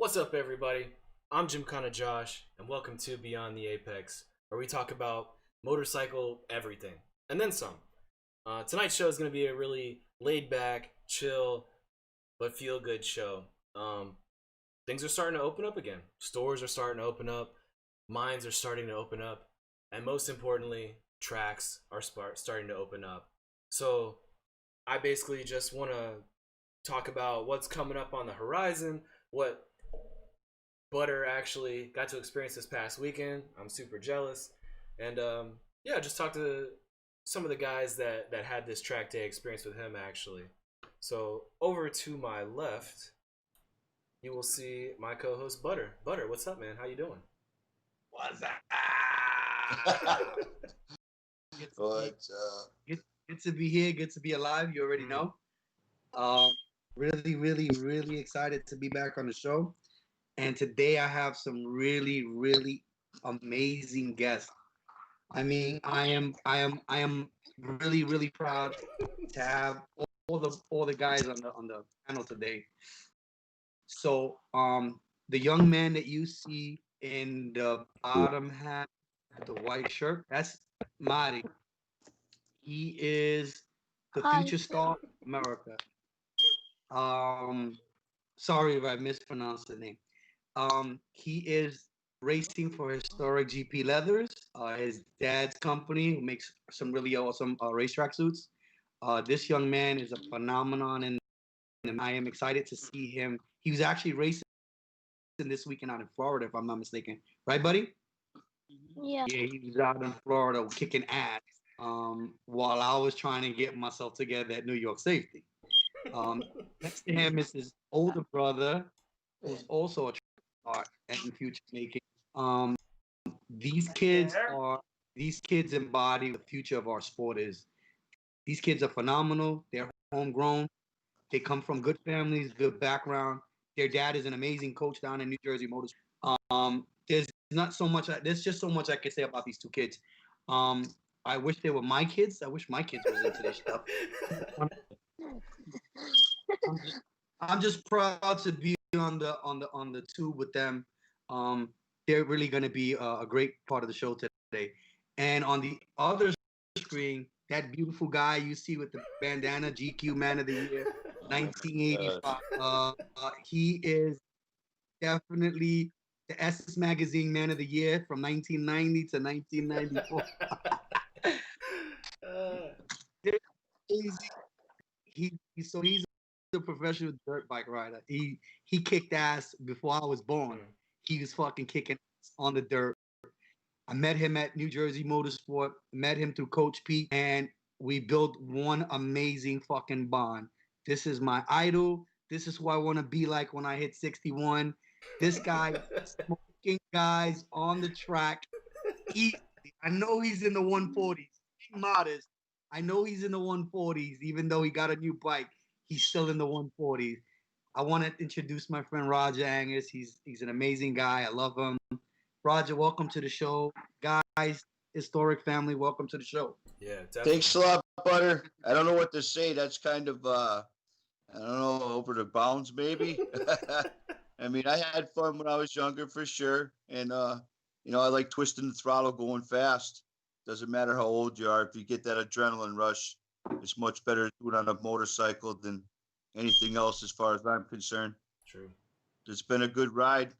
What's up, everybody? I'm Gymkhana Josh, and welcome to Beyond the Apex, where we talk about motorcycle everything, and then some. Tonight's show is going to be a really laid-back, chill, but feel-good show. Things are starting to open up again. Stores are starting to open up, minds are starting to open up, and most importantly, tracks are starting to open up. So, I basically just want to talk about what's coming up on the horizon, what Butter actually got to experience this past weekend. I'm super jealous. And yeah, just talk to some of the guys that had this track day experience with him actually. So over to my left, you will see my co-host Butter. Butter, what's up, man? How you doing? What's up? Good to be here. Good to be alive. You already know. Really excited to be back on the show. And today I have some really amazing guests. I am really proud to have all the guys on the panel today. So the young man that you see in the bottom half, the white shirt, that's Mari. He is the future star of America. Um, Sorry if I mispronounced the name. He is racing for historic GP Leathers, his dad's company, who makes some really awesome racetrack suits. This young man is a phenomenon, and I am excited to see him. He was actually racing this weekend out in Florida, if I'm not mistaken. Right, buddy? Yeah. Yeah, he was out in Florida kicking ass while I was trying to get myself together at New York Safety. Next to him is his older brother, who's also a art and future making. Um, these kids embody the future of our sport is. These kids are phenomenal. They're homegrown. They come from good families, good background. Their dad is an amazing coach down in New Jersey Motors. There's not so much. There's just so much I can say about these two kids. Um, I wish they were my kids. I wish my kids was into this stuff. I'm just proud to be on the tube with them. Um, they're really going to be a great part of the show today. And on the other screen, that beautiful guy you see with the bandana, GQ Man of the Year, 1985. He is definitely the Essence Magazine Man of the Year from 1990 to 1994. He's a professional dirt bike rider. He kicked ass before I was born. He was fucking kicking ass on the dirt. I met him at New Jersey Motorsport, met him through Coach Pete, and we built one amazing fucking bond. This is my idol. This is who I want to be like when I hit 61. This guy smoking guys on the track. I know he's in the 140s. Being modest, I know he's in the 140s, even though he got a new bike. He's still in the 140s. I want to introduce my friend Roger Angus. He's an amazing guy. I love him. Roger, welcome to the show. Guys, historic family, welcome to the show. Yeah, definitely. Thanks a lot, Butter. I don't know what to say. That's kind of, I don't know, over the bounds, maybe. I mean, I had fun when I was younger, for sure. And, I like twisting the throttle, going fast. Doesn't matter how old you are. If you get that adrenaline rush, it's much better to do it on a motorcycle than anything else, as far as I'm concerned. True. It's been a good ride.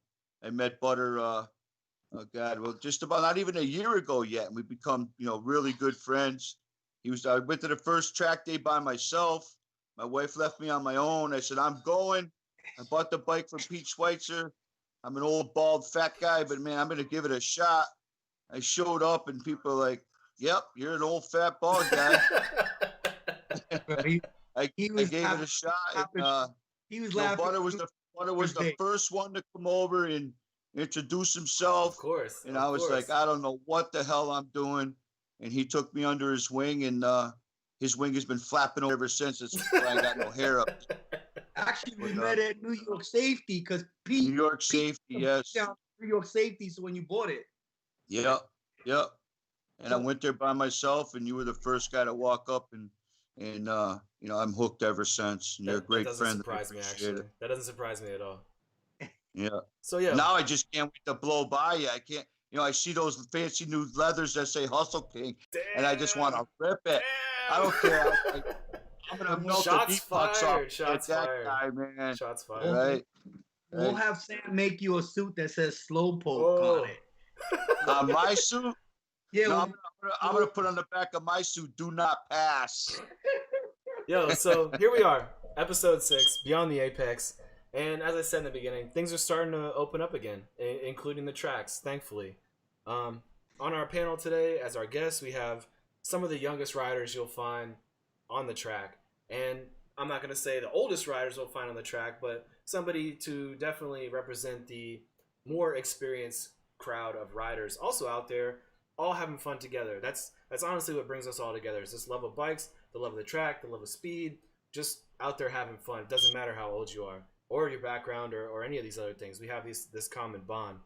I met Butter, oh God, well, just about not even a year ago yet. And we've become, really good friends. I went to the first track day by myself. My wife left me on my own. I said, I'm going. I bought the bike from Pete Schweitzer. I'm an old, bald, fat guy, but man, I'm going to give it a shot. I showed up and people are like, yep, you're an old, fat, bald guy. I gave it a shot. And, he was laughing. Butter was the first one to come over and introduce himself. Of course. And I was like, I don't know what the hell I'm doing. And he took me under his wing, and his wing has been flapping ever since. It's I got no hair up. Actually, we met at New York Safety because Pete. New York Safety, yes. New York Safety, so when you bought it. Yep. And I went there by myself, and you were the first guy to walk up, and I'm hooked ever since. And you're a great friend. That doesn't surprise me, actually. That doesn't surprise me at all. Yeah. So yeah. Now I just can't wait to blow by you. I can't. I see those fancy new leathers that say Hustle King, and I just want to rip it. I don't care. I'm gonna melt the Shots deep pucks off fired. Shots that fired. guy, man. Shots fired. We'll, Right. we'll have Sam make you a suit that says Slowpoke Oh. on it. My suit. Yeah, No, I'm gonna put on the back of my suit. Do not pass. Yo, so here we are, episode 6, Beyond the Apex, and as I said in the beginning, things are starting to open up again, including the tracks, thankfully. On our panel today, as our guests, we have some of the youngest riders you'll find on the track, and I'm not going to say the oldest riders you'll find on the track, but somebody to definitely represent the more experienced crowd of riders also out there, all having fun together. That's honestly what brings us all together, is this love of bikes, the love of the track, the love of speed, just out there having fun. It doesn't matter how old you are or your background or any of these other things. We have this common bond.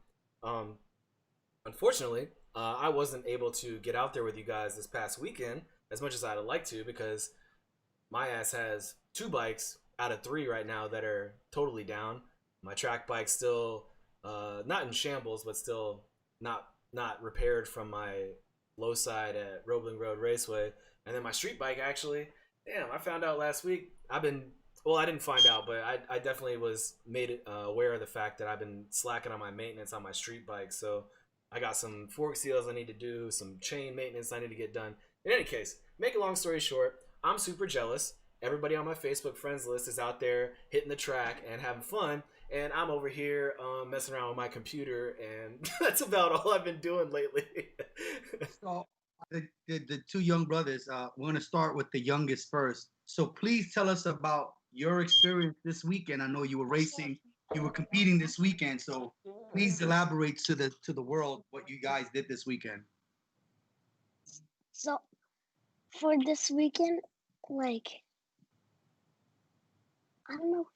Unfortunately, I wasn't able to get out there with you guys this past weekend as much as I'd like to, because my ass has 2 bikes out of 3 right now that are totally down. My track bike's still not in shambles, but still not repaired from my low side at Roebling Road Raceway. And then my street bike, actually, damn, I found out last week. I didn't find out, but I definitely was made aware of the fact that I've been slacking on my maintenance on my street bike. So I got some fork seals I need to do, some chain maintenance I need to get done. In any case, make a long story short, I'm super jealous. Everybody on my Facebook friends list is out there hitting the track and having fun, and I'm over here messing around with my computer, and that's about all I've been doing lately. So the 2 young brothers, we're going to start with the youngest first. So please tell us about your experience this weekend. I know you were racing, you were competing this weekend, so please elaborate to the world what you guys did this weekend. So for this weekend, like, I don't know.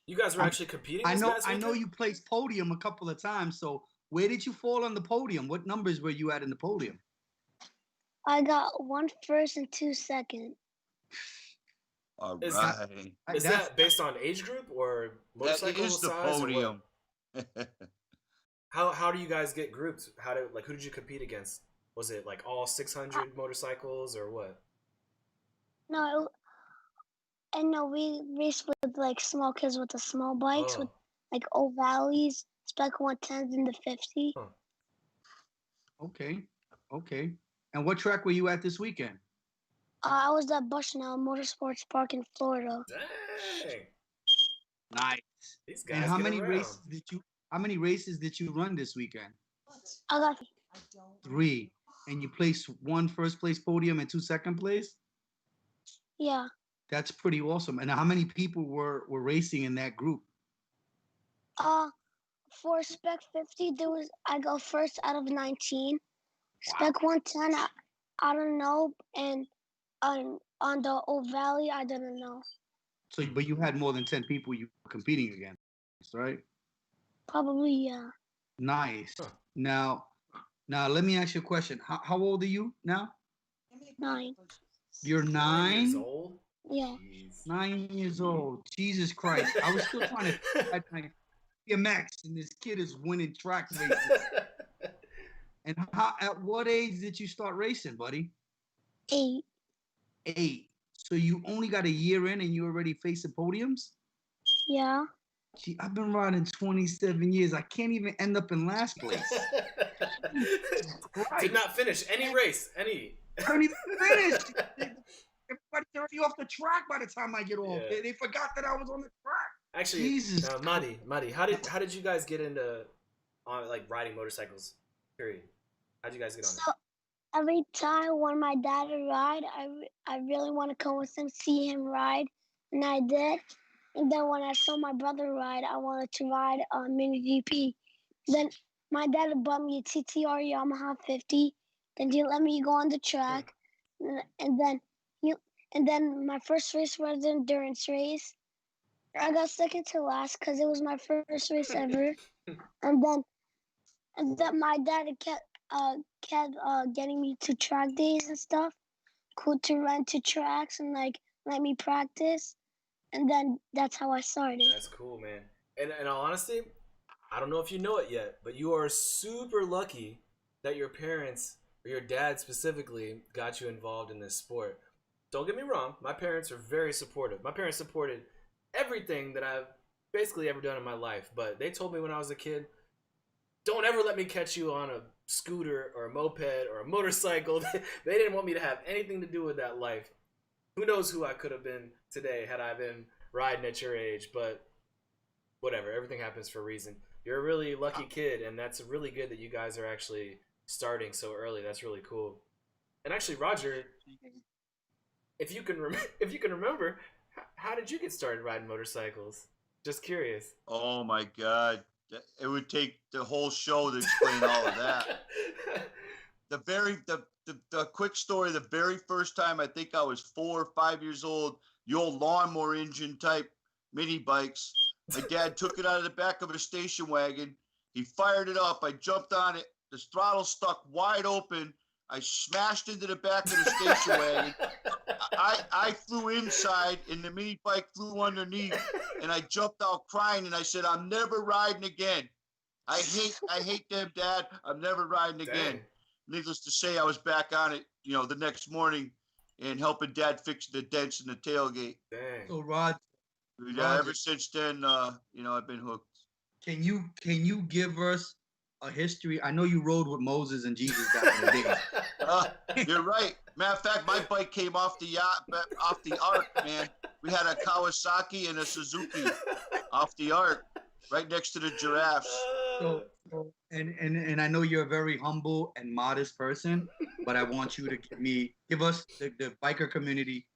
You guys were actually competing this past weekend? I know you placed podium a couple of times, so where did you fall on the podium? What numbers were you at in the podium? I got 1 first and 2 second. All Is right. Is that based on age group or motorcycle That is the size? podium. How do you guys get grouped? Who did you compete against? Was it like all 600 motorcycles or what? No, we raced with like small kids with the small bikes with like old valleys, spec 110s in the 50. Huh. Okay. And what track were you at this weekend? I was at Bushnell Motorsports Park in Florida. Dang. Nice. These guys And how get many around. races did you run this weekend? I got 3. And you placed 1 first place podium and 2 second place? Yeah. That's pretty awesome. And how many people were racing in that group? For spec 50, I go first out of 19. Spec 110, I don't know, and on the Old Valley, I didn't know. So, but you had more than 10 people you were competing against, right? Probably, yeah. Nice. Huh. Now, let me ask you a question. How old are you now? 9. You're 9? 9 years old? Yeah. Jeez. 9 years old. Jesus Christ. I was still trying to at my BMX, and this kid is winning track races. And at what age did you start racing, buddy? 8. 8. So you only got a year in and you already facing podiums? Yeah. Gee, I've been riding 27 years. I can't even end up in last place. Did not finish any race. I don't even finish. Everybody's already off the track by the time I get off. Yeah. They forgot that I was on the track. Actually, Jesus. Madi, how did you guys get into like riding motorcycles? Period. How'd you guys get on it? So every time when my dad would ride, I really want to come with him, see him ride, and I did. And then when I saw my brother ride, I wanted to ride mini GP. Then my dad bought me a TTR Yamaha 50. Then he let me go on the track, and then my first race was an endurance race. I got second to last because it was my first race ever. and then my dad kept getting me to track days and stuff. Cool to rent to tracks and like let me practice. And then that's how I started. That's cool, man. And in all honesty, I don't know if you know it yet, but you are super lucky that your parents, or your dad specifically, got you involved in this sport. Don't get me wrong, my parents are very supportive. My parents supported everything that I've basically ever done in my life, but they told me when I was a kid, don't ever let me catch you on a scooter or a moped or a motorcycle. They didn't want me to have anything to do with that life. Who knows who I could have been today had I been riding at your age, but whatever, everything happens for a reason. You're a really lucky kid, and that's really good that you guys are actually starting so early. That's really cool. And actually, Roger, if you can if you can remember, how did you get started riding motorcycles? Just curious. Oh my God. It would take the whole show to explain all of that. The quick story, the very first time, I think I was 4 or 5 years old, the old lawnmower engine type mini bikes. My dad took it out of the back of a station wagon. He fired it up. I jumped on it. The throttle stuck wide open. I smashed into the back of the station wagon. I flew inside, and the mini bike flew underneath, and I jumped out crying, and I said, I'm never riding again. I hate them, Dad. I'm never riding again. Dang. Needless to say, I was back on it, the next morning and helping Dad fix the dents in the tailgate. Dang. So Roger, Ever since then, I've been hooked. can you give us a history? I know you rode with Moses and Jesus back in the day. You're right. Matter of fact, my bike came off the ark, man. We had a Kawasaki and a Suzuki off the ark, right next to the giraffes. So and I know you're a very humble and modest person, but I want you to give us the biker community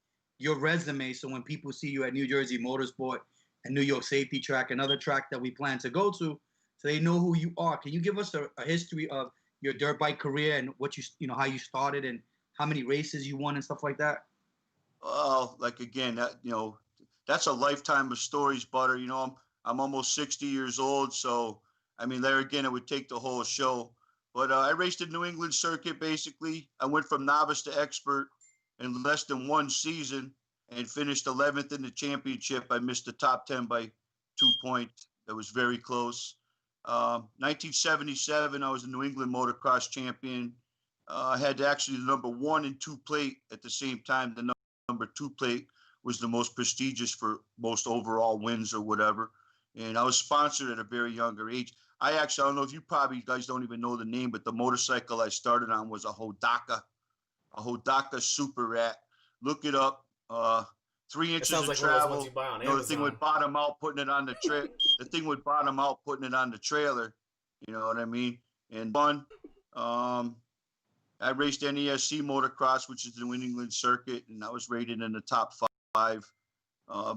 your resume, so when people see you at New Jersey Motorsport and New York Safety Track, another track that we plan to go to, so they know who you are. Can you give us a history of your dirt bike career and what how you started and how many races you won and stuff like that? Well, again, that's a lifetime of stories, Butter. I'm almost 60 years old, so I mean, there again, it would take the whole show. But I raced the New England circuit, basically. I went from novice to expert in less than one season and finished 11th in the championship. I missed the top 10 by 2 points. That was very close. 1977, I was a New England motocross champion. I had actually the number 1 and 2 plate at the same time. The number 2 plate was the most prestigious for most overall wins or whatever. And I was sponsored at a very younger age. I don't know if you guys don't even know the name, but the motorcycle I started on was a Hodaka Super Rat. Look it up. 3 inches of travel. The thing would bottom out, putting it on the the thing would bottom out, putting it on the trailer. You know what I mean? And I raced NESC motocross, which is the New England circuit, and I was rated in the top 5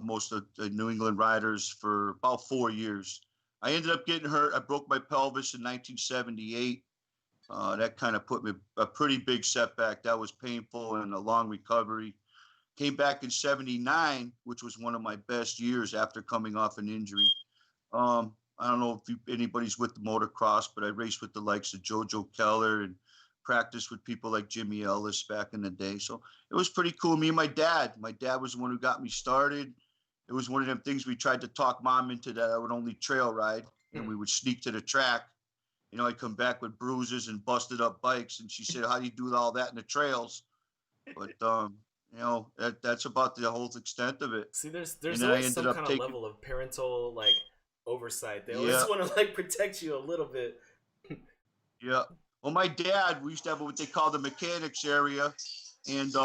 most of the New England riders for about 4 years. I ended up getting hurt. I broke my pelvis in 1978. That kind of put me a pretty big setback. That was painful and a long recovery. Came back in 79, which was one of my best years after coming off an injury. I don't know if anybody's with the motocross, but I raced with the likes of Jojo Keller and practiced with people like Jimmy Ellis back in the day. So it was pretty cool. Me and my dad was the one who got me started. It was one of them things we tried to talk Mom into, that I would only trail ride, and we would sneak to the track. I'd come back with bruises and busted up bikes, and she said, how do you do all that in the trails? But, that's about the whole extent of it. See, there's always some kind of level of parental, oversight. They always want to, protect you a little bit. Yeah. Well, my dad, we used to have what they call the mechanics area, and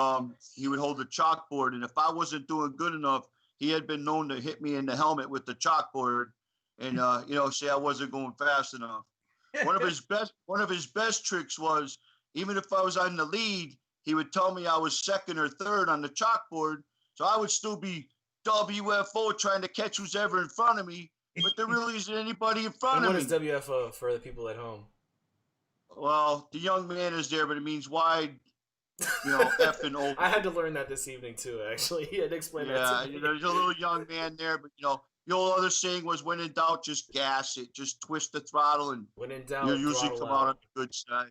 he would hold the chalkboard, and if I wasn't doing good enough, he had been known to hit me in the helmet with the chalkboard and, say I wasn't going fast enough. One of his best tricks was, even if I was on the lead, he would tell me I was second or third on the chalkboard. So I would still be WFO trying to catch who's ever in front of me, but there really isn't anybody in front of me. What is WFO for the people at home? Well, the young man is there, but it means wide, F and O. I had to learn that this evening too, actually. He had explained that to me. There's a little young man there, but the old other saying was, when in doubt, just gas it, just twist the throttle, and when in doubt, you'll usually come out on the good side.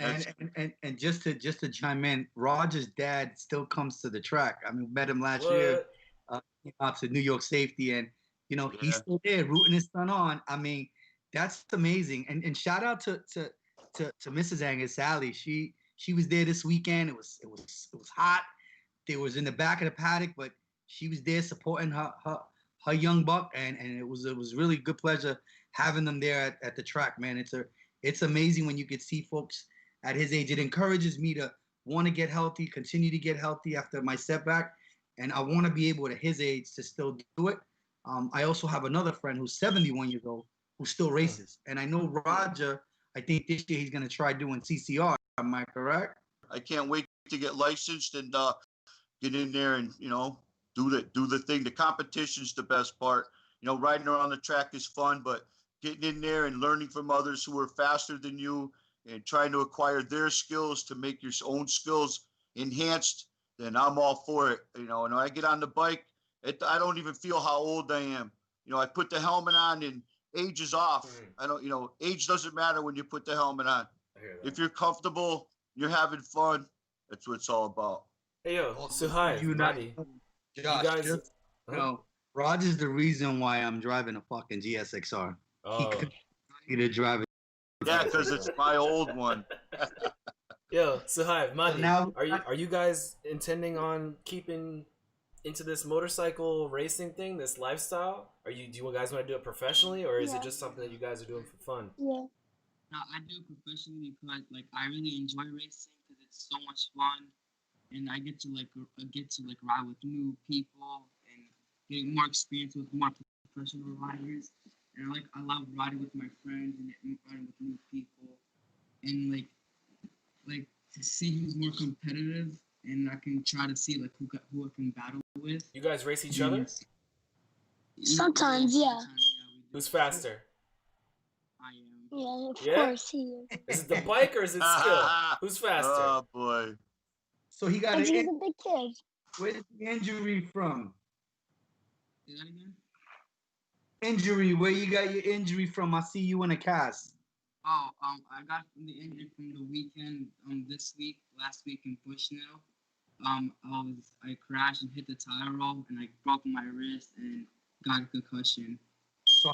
And just to chime in, Roger's dad still comes to the track. I mean, we met him last year, came out to New York Safety, and he's still there rooting his son on. I mean, That's amazing. And shout out to Mrs. Angus Sally. She was there this weekend. It was hot. They was in the back of the paddock, but she was there supporting her young buck, and it was really good pleasure having them there at the track, man. It's amazing when you could see folks at his age. It encourages me to want to get healthy, continue to get healthy after my setback, and I want to be able at his age to still do it. I also have another friend who's 71 years old who still races, and I know Roger. I think this year he's gonna try doing CCR. Am I correct? I can't wait to get licensed and get in there and do the thing. The competition's the best part. Riding around the track is fun, but getting in there and learning from others who are faster than you and trying to acquire their skills to make your own skills enhanced, then I'm all for it. And when I get on the bike, I don't even feel how old I am. I put the helmet on and age is off. I don't, age doesn't matter when you put the helmet on. If you're comfortable, you're having fun, that's what it's all about. Hey yo, so hi, buddy. Josh, you guys, Roger's the reason why I'm driving a fucking GSXR. He could to drive it. Yeah, because it's my old one. Yo, so hi, Madi. Now, are you guys intending on keeping into this motorcycle racing thing, this lifestyle? Do you guys want to do it professionally, or is it just something that you guys are doing for fun? Yeah. No, I do it professionally because I really enjoy racing because it's so much fun, and I get to ride with new people and get more experience with more professional riders. And I love riding with my friends and riding with new people, and to see who's more competitive, and I can try to see who I can battle with. You guys race each other? Sometimes, yeah. Who's faster? I am. Yeah, of course he is. Is it the bike or is it skill? Who's faster? Oh boy. So he got He's a big kid. Where's the injury from? Say that again? Injury, where you got your injury from? I see you in a cast. Oh, I got the injury from the weekend. Last week in Bushnell. I crashed and hit the tire roll, and I broke my wrist and got a concussion. So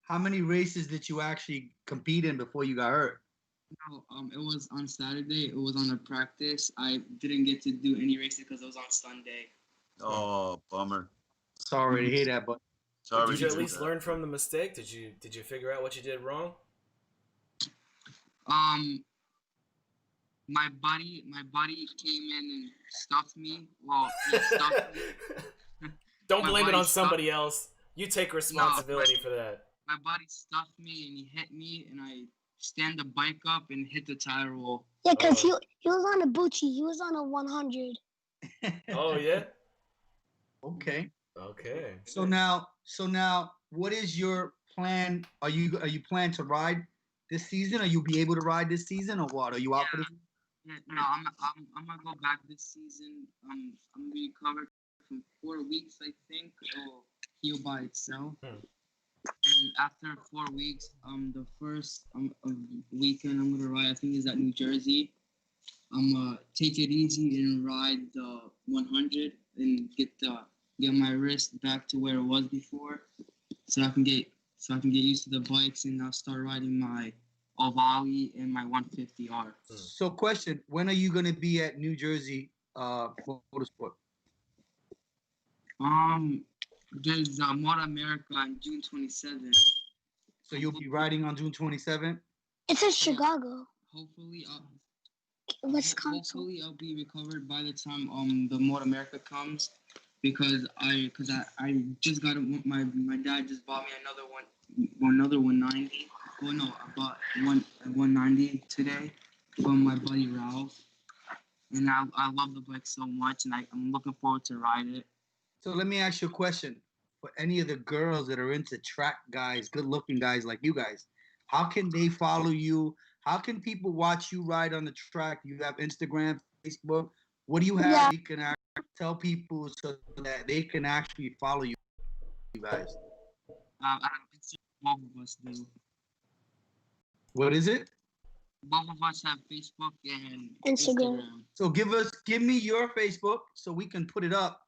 how many races did you actually compete in before you got hurt? No, it was on Saturday. It was on a practice. I didn't get to do any races because it was on Sunday. Oh, bummer. Sorry to hear that, but Sorry. Did you at least learn from the mistake? Did you figure out what you did wrong? My buddy came in and stuffed me. Well, he stuffed me. Don't blame it on somebody else. You take responsibility for that. My buddy stuffed me and he hit me, and I stand the bike up and hit the tire roll. Yeah, because he was on a Bucci. He was on a 100. Oh yeah. Okay. So now, what is your plan? Are you planning to ride this season? Are you be able to ride this season, or what? Are you out for this? Yeah, no, I'm gonna go back this season. I'm gonna be recovered from 4 weeks, I think. It'll heal by itself. And after 4 weeks, the first weekend I'm gonna ride, I think, is at New Jersey. I'm gonna take it easy and ride the 100 and get my wrist back to where it was before, so I can get used to the bikes, and I'll start riding my Ovali and my 150R. So, question: when are you gonna be at New Jersey Motorsport? There's Moto America on June 27th. So you'll be riding on June 27th? It's in Chicago. Hopefully, Wisconsin. hopefully I'll be recovered by the time the Moto America comes, because I just got my dad just bought me another 190. Well, no, I bought a 190 today from my buddy Ralph, and I love the bike so much, and I'm looking forward to ride it. So let me ask you a question. For any of the girls that are into track guys, good-looking guys like you guys, how can they follow you? How can people watch you ride on the track? You have Instagram, Facebook. What do you have? Yeah. You can actually tell people so that they can actually follow you guys. Both of us do. What is it? Both of us have Facebook and Instagram. So give me your Facebook so we can put it up,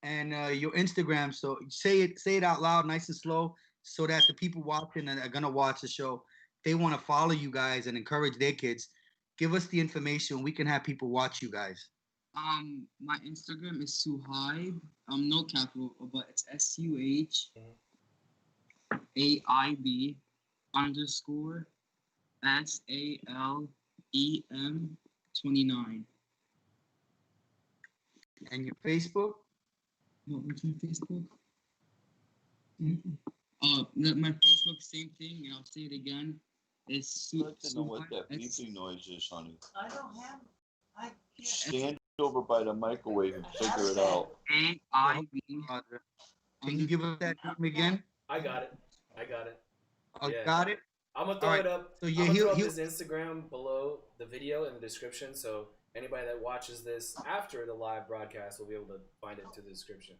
and your Instagram. So say it out loud, nice and slow. so that the people watching and are gonna watch the show, they want to follow you guys and encourage their kids. Give us the information. We can have people watch you guys. My Instagram is Suhaib. No capital, but it's SUHAIB underscore SALEM 29. And your Facebook? What's my Facebook? My Facebook, same thing, and I'll say it again. It's I'd like to know what that beeping noise is, honey. I don't have. I can't. Stand over by the microwave and figure it out. AIB. Can you give us that name again? I got it. Oh, Yeah. got it? I'm gonna throw it up. So I'm yeah, gonna throw up he'll his Instagram below the video in the description, so anybody that watches this after the live broadcast will be able to find it to the description.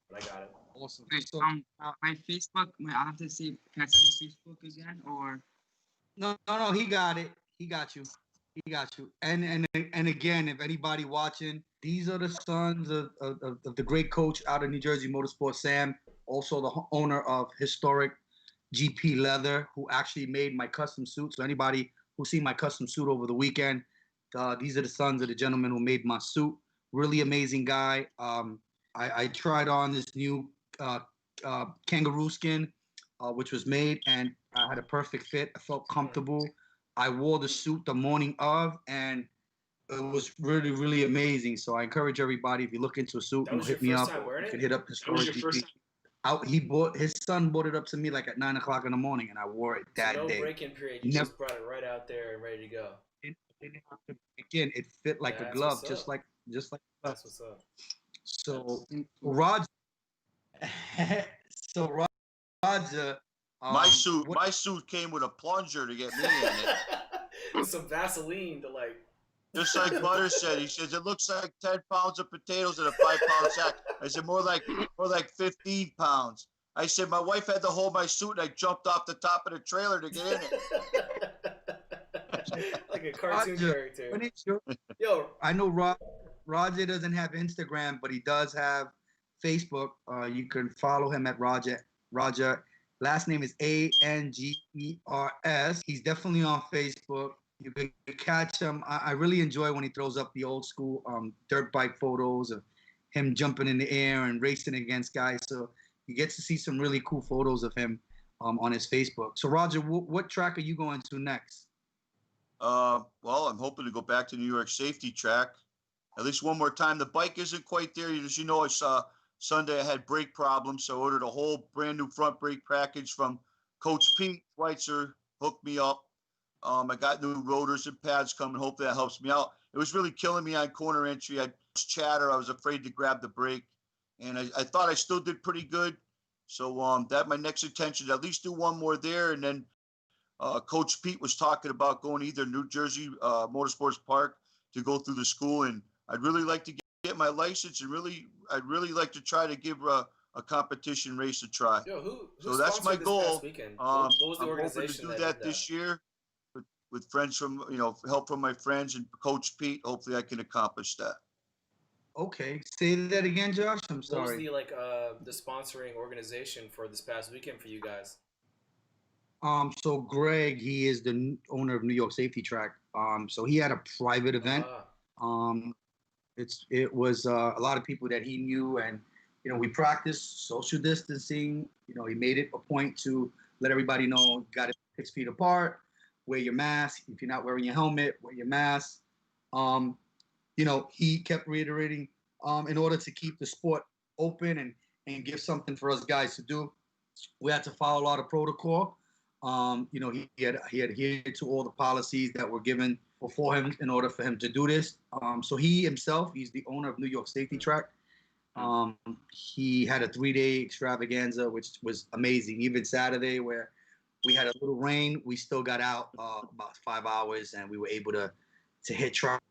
But I got it. awesome. Wait, So, my Facebook. I have to say, can I say Facebook again, or? no, he got it. He got you. And again, if anybody watching, these are the sons of the great coach out of New Jersey Motorsports, Sam, also the owner of historic GP Leather, who actually made my custom suit. So anybody who seen my custom suit over the weekend, these are the sons of the gentleman who made my suit. Really amazing guy. I tried on this new kangaroo skin, which was made, and I had a perfect fit. I felt comfortable. I wore the suit the morning of, and it was really, really amazing. So I encourage everybody, if you look into a suit, That was hit your me first up. time wearing You it? can hit up Historic GP. His son brought it up to me like at 9 o'clock in the morning, and I wore it that no day. break-in period. You Never- just brought it right out there and ready to go. Again, it fit like a That's glove, what's just up. like That's what's up. So Roger, Roger. My suit came with a plunger to get me in it. With some Vaseline to like. Just like Butter said, he says it looks like 10 pounds of potatoes in a 5-pound sack. I said more like 15 pounds. I said my wife had to hold my suit, and I jumped off the top of the trailer to get in it. Like a cartoon character. Yo, I know Roger doesn't have Instagram, but he does have Facebook. You can follow him at Roger. Last name is Angers. He's definitely on Facebook. You can catch him. I really enjoy when he throws up the old school dirt bike photos of him jumping in the air and racing against guys. So you get to see some really cool photos of him on his Facebook. So Roger, what track are you going to next? Well, I'm hoping to go back to New York safety track at least one more time. The bike isn't quite there. As you know, I saw Sunday I had brake problems, so I ordered a whole brand new front brake package from Coach Pete Schweitzer, hooked me up. I got new rotors and pads coming. Hopefully that helps me out. It was really killing me on corner entry. I was chatter. I was afraid to grab the brake, and I thought I still did pretty good. So that my next intention, at least do one more there, and then Coach Pete was talking about going to either New Jersey Motorsports Park to go through the school, and I'd really like to get my license, and I'd really like to try to give a competition race a try. Yo, who so that's my this goal. Past weekend? What was the I'm hoping to organization do that this year with friends from help from my friends and Coach Pete. Hopefully, I can accomplish that. Okay, say that again, Josh. I'm What was sorry. the sponsoring organization for this past weekend for you guys? So Greg, he is the owner of New York Safety Track. So he had a private event. It was a lot of people that he knew, and we practiced social distancing. He made it a point to let everybody know you got it 6 feet apart. Wear your mask. If you're not wearing your helmet, wear your mask. He kept reiterating, in order to keep the sport open and give something for us guys to do, we had to follow a lot of protocol. He adhered to all the policies that were given before him in order for him to do this. So he himself, he's the owner of New York Safety Track. He had a 3-day extravaganza, which was amazing. Even Saturday, where we had a little rain, we still got out about 5 hours, and we were able to hit track.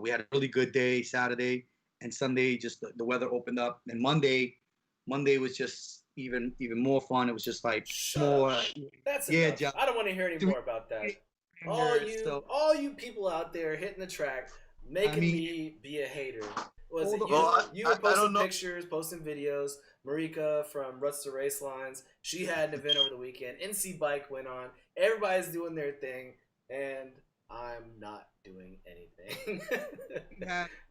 We had a really good day Saturday, and Sunday just the weather opened up, and Monday was just even more fun. It was just like more. That's enough. I don't want to hear any more about that. All you people out there hitting the track, making me be a hater. Was it you? Well, You were I don't posting know. pictures, posting videos. Marika from Ruts to Race Lines, she had an event over the weekend. NC Bike went on. Everybody's doing their thing, and I'm not doing anything.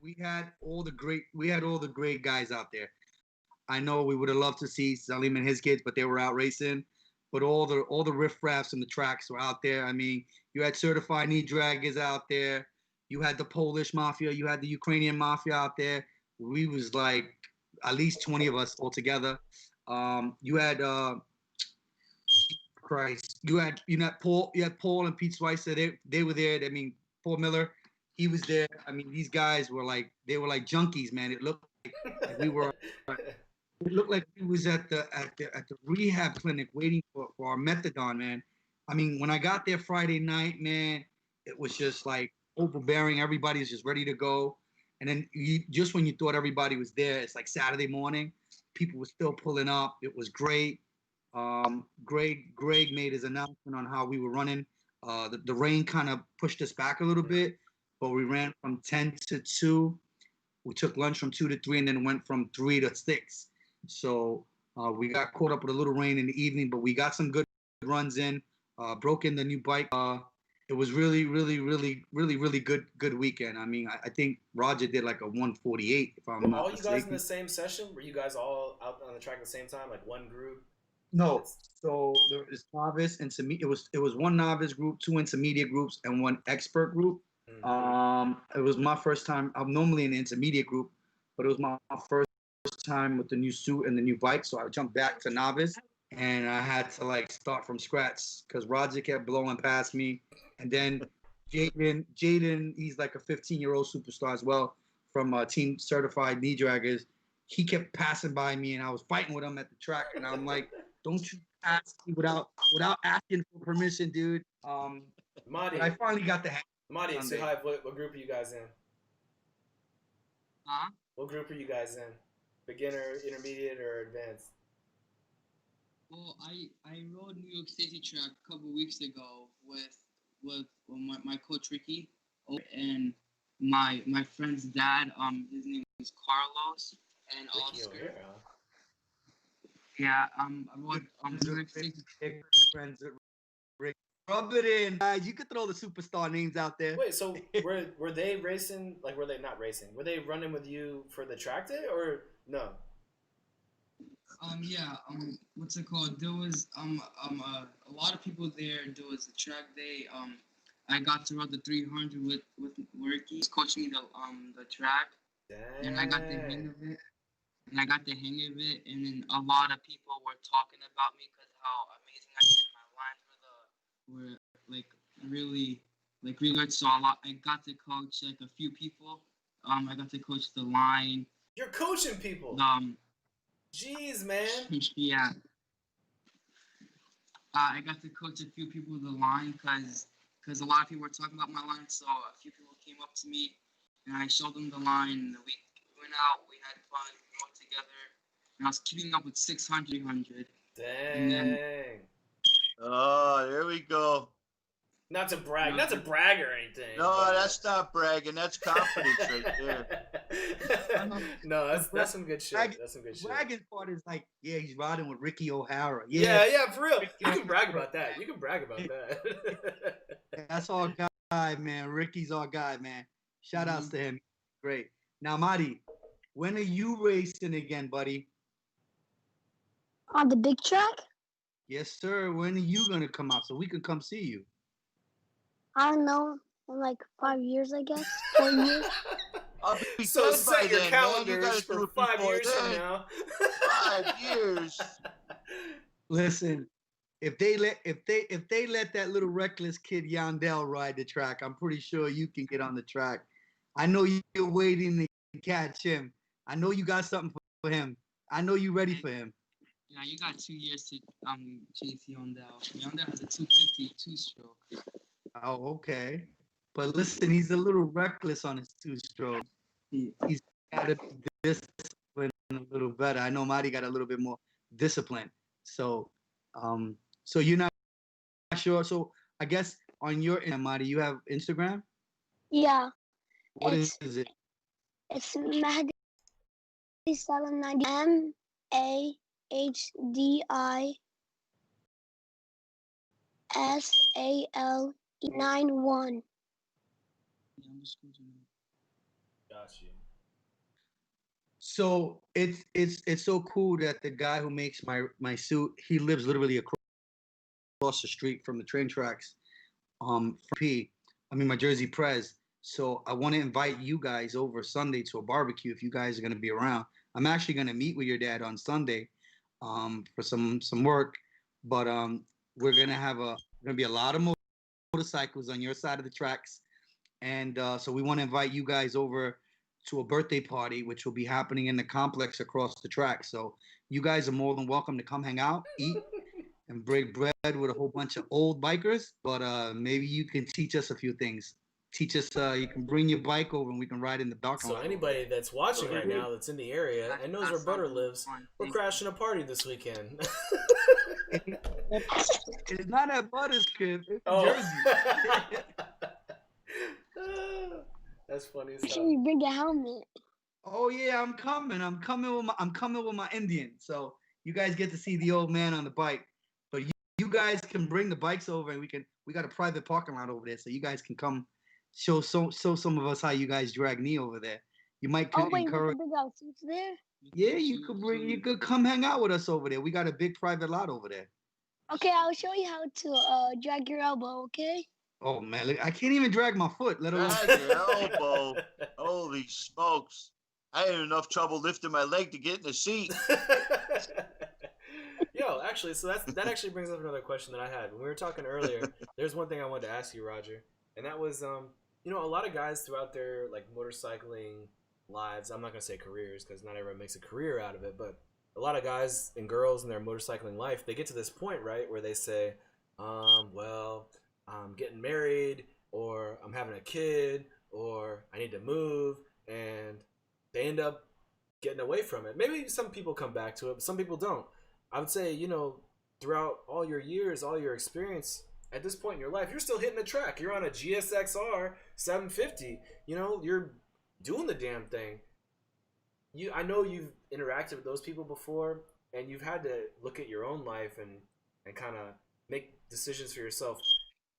we had all the great guys out there. I know we would have loved to see Salim and his kids, but they were out racing. But all the riffraffs and the tracks were out there. I mean, you had certified knee draggers out there. You had the Polish mafia. You had the Ukrainian mafia out there. We was like at least 20 of us all together. You had Christ. You had Paul. You had Paul and Pete Schweitzer. They were there. I mean, Paul Miller, he was there. I mean, these guys were like junkies, man. It looked like we were. It looked like we was at the rehab clinic waiting for our methadone, man. I mean, when I got there Friday night, man, it was just like overbearing. Everybody was just ready to go. And then just when you thought everybody was there, it's like Saturday morning. People were still pulling up. It was great. Greg made his announcement on how we were running. The rain kind of pushed us back a little bit, but we ran from 10 to 2. We took lunch from 2 to 3 and then went from 3 to 6. So we got caught up with a little rain in the evening, but we got some good runs in. Broke in the new bike. It was really good weekend. I mean, I think Roger did like a 148 if I'm not all you mistaken. guys in the same session? Were you guys all out on the track at the same time, like one group? No. So there was novice and it was one novice group, 2 intermediate groups, and 1 expert group. It was my first time. I'm normally in the intermediate group, but it was my first time with the new suit and the new bike, so I jumped back to novice, and I had to like start from scratch because Roger kept blowing past me, and then Jaden, he's like a 15-year-old superstar as well from Team Certified Knee Draggers. He kept passing by me, and I was fighting with him at the track, and I'm like, "Don't you ask me without asking for permission, dude." Marty, but I finally got the hang. Marty, say hi. What group are you guys in? Huh? What group are you guys in? Beginner, intermediate, or advanced? Well, I rode New York City track a couple weeks ago with my coach Ricky and my friend's dad. His name is Carlos and Ricky Oscar. O'Hara. Yeah. I rode New York City. Friends with Rick. Rub it in, guys. You could throw the superstar names out there. Wait, so were they racing? Like, were they not racing? Were they running with you for the track day or no? Yeah. What's it called? There was a lot of people there. There was a track day. I got to run the 300 with Ricky. He was coaching me the track. Dang. And I got the hang of it. And then a lot of people were talking about me because how amazing I did. My lines were like really good. So I got to coach like a few people. I got to coach the line. You're coaching people. Jeez, man. Yeah. I got to coach a few people the line because a lot of people were talking about my line. So a few people came up to me and I showed them the line. And we went out. We had fun. We rode together. And I was keeping up with 600. Dang. Then, Oh, there we go. Not to brag or anything. No, that's not bragging. That's confidence right there. No, that's some good shit. That's some good shit. Bragging part is like, yeah, he's riding with Ricky O'Hara. Yeah, for real. You can brag about that. That's our guy, man. Ricky's our guy, man. Shout outs to him. Great. Now, Marty, when are you racing again, buddy? On the big track? Yes, sir. When are you gonna come out so we can come see you? I don't know. In like 5 years, I guess. 4 years. I'll be So dead by set your then, man. You calendars gotta for do it 5 before years from then. now. 5 years. Listen, if they let that little reckless kid Yandel ride the track, I'm pretty sure you can get on the track. I know you're waiting to catch him. I know you got something for him. I know you're ready for him. yeah, you got 2 years to chase Yandel. Yandel has a 250 2-stroke. Oh, okay. But listen, he's a little reckless on his 2-stroke. He's got to be disciplined a little better. I know Marty got a little bit more discipline. So you're not sure. So I guess on your end, Marty, you have Instagram? Yeah. What It's is it? it's Mahdi Salam 90 MAHDISALE91. Got you. So it's so cool that the guy who makes my suit, he lives literally across the street from the train tracks. My Jersey Prez. So I want to invite you guys over Sunday to a barbecue if you guys are gonna be around. I'm actually gonna meet with your dad on Sunday, for some work, but we're gonna be a lot of motorcycles on your side of the tracks, and so we want to invite you guys over to a birthday party, which will be happening in the complex across the track. So you guys are more than welcome to come hang out, eat, and break bread with a whole bunch of old bikers. But maybe you can teach us a few things. Teach us. You can bring your bike over, and we can ride in the parking So lot. anybody that's watching right now that's in the area and knows where Butter lives, we're crashing a party this weekend. It's not at Butter's crib. It's Oh. Jersey. That's funny as Make sure hell. you bring your helmet. Oh yeah, I'm coming. I'm coming with my Indian. So you guys get to see the old man on the bike. But you guys can bring the bikes over, and we got a private parking lot over there, so you guys can come show some of us how you guys drag me over there. You might Oh wait, we encourage. can bring our seats there. Yeah, you could come hang out with us over there. We got a big private lot over there. Okay, I'll show you how to drag your elbow. Okay. Oh man, look, I can't even drag my foot, let alone. Drag your elbow. Holy smokes. I had enough trouble lifting my leg to get in the seat. Yo, actually, so that actually brings up another question that I had. When we were talking earlier, there's one thing I wanted to ask you, Roger, and that was, a lot of guys throughout their like motorcycling lives, I'm not gonna say careers because not everyone makes a career out of it, but a lot of guys and girls in their motorcycling life, they get to this point, right, where they say, well, I'm getting married, or I'm having a kid, or I need to move, and they end up getting away from it. Maybe some people come back to it, but some people don't. I would say, throughout all your years, all your experience, at this point in your life, you're still hitting the track. You're on a GSXR 750. You're doing the damn thing. I know you've interacted with those people before, and you've had to look at your own life and kind of make decisions for yourself.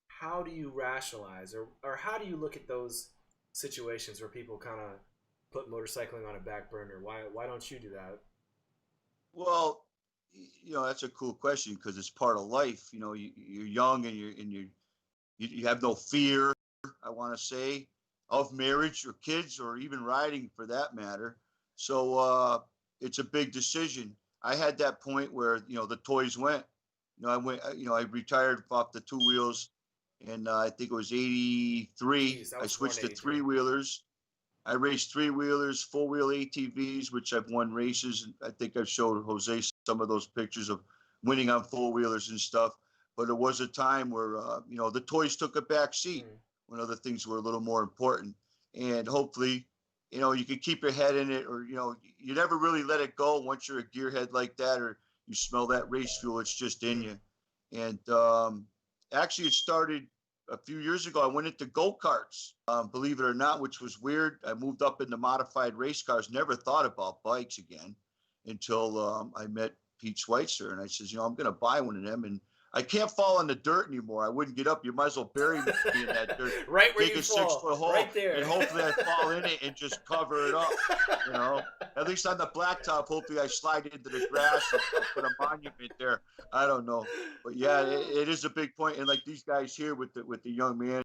How do you rationalize, or how do you look at those situations where people kind of put motorcycling on a back burner? Why don't you do that? Well, that's a cool question because it's part of life. You're young and you have no fear, I want to say, of marriage or kids or even riding for that matter. So it's a big decision. I had that point where the toys went. I retired off the two wheels, and I think it was '83. Jeez, I switched to 83. three wheelers. I raced three wheelers, four wheel ATVs, which I've won races. I think I've showed Jose some of those pictures of winning on four wheelers and stuff. But it was a time where, the toys took a back seat when other things were a little more important. And hopefully, you can keep your head in it, or, you never really let it go once you're a gearhead like that, or you smell that race fuel, it's just in you. And actually, it started a few years ago. I went into go-karts, believe it or not, which was weird. I moved up into modified race cars, never thought about bikes again until I met Pete Schweitzer. And I says, I'm going to buy one of them. And I can't fall in the dirt anymore. I wouldn't get up. You might as well bury me in that dirt. Right where Dig you a fall. 6-foot hole, Right there. and hopefully I fall in it and just cover it up. At least on the blacktop, hopefully I slide into the grass and put a monument there. I don't know. But yeah, it is a big point. And like these guys here with the young man,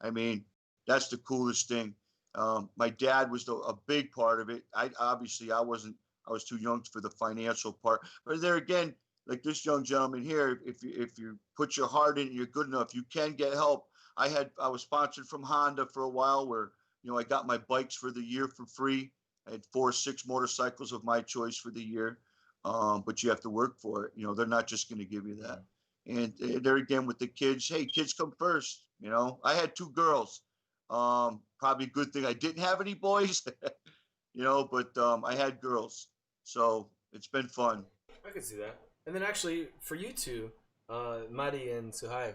I mean, that's the coolest thing. My dad was a big part of it. I was too young for the financial part. But there again, like this young gentleman here, if you put your heart in it, you're good enough, you can get help. I was sponsored from Honda for a while, where I got my bikes for the year for free. I had 4 or 6 motorcycles of my choice for the year, but you have to work for it. They're not just going to give you that. And there again with the kids, hey, kids come first. I had 2 girls. Probably a good thing I didn't have any boys, but I had girls, so it's been fun. I can see that. And then actually, for you two, Madi and Suhaib,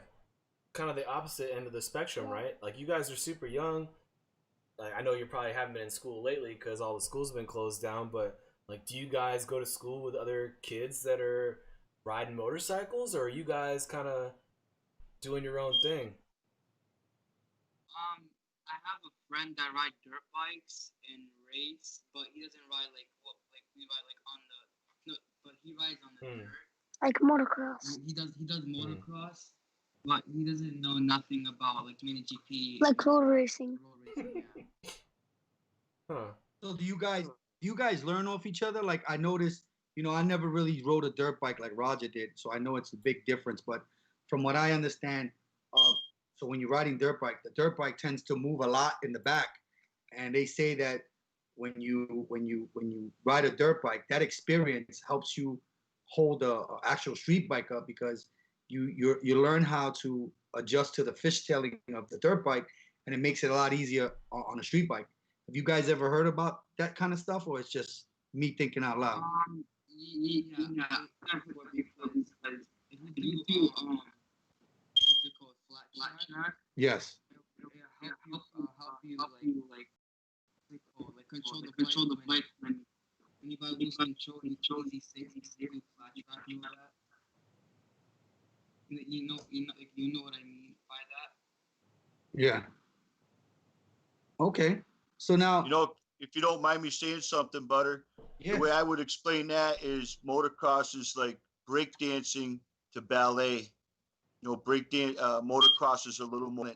kind of the opposite end of the spectrum, right? Like, you guys are super young. like I know you probably haven't been in school lately because all the schools have been closed down, but like, do you guys go to school with other kids that are riding motorcycles, or are you guys kind of doing your own thing? I have a friend that ride dirt bikes and race, but he doesn't ride like what like we ride like on the no, but he rides on the Hmm. dirt. Like motocross. He does motocross, but he doesn't know nothing about like mini GP. Like road racing. Road racing, yeah. Huh. So do you guys learn off each other? Like I noticed, I never really rode a dirt bike like Roger did, so I know it's a big difference. But from what I understand, uh, so when you're riding dirt bike, the dirt bike tends to move a lot in the back, and they say that when you ride a dirt bike, that experience helps you hold a actual street bike up because you learn how to adjust to the fishtailing of the dirt bike, and it makes it a lot easier on a street bike. Have you guys ever heard about that kind of stuff, or it's just me thinking out loud? Yeah. Because if you do what's it called, flat track, Yes. help you like what's it called, like control the bike when you lose control, easy safe do flat track, you know that. You know what I mean by that. Yeah. Okay. So now, If you don't mind me saying something, Butter, yeah. the way I would explain that is motocross is like breakdancing to ballet. Motocross is a little more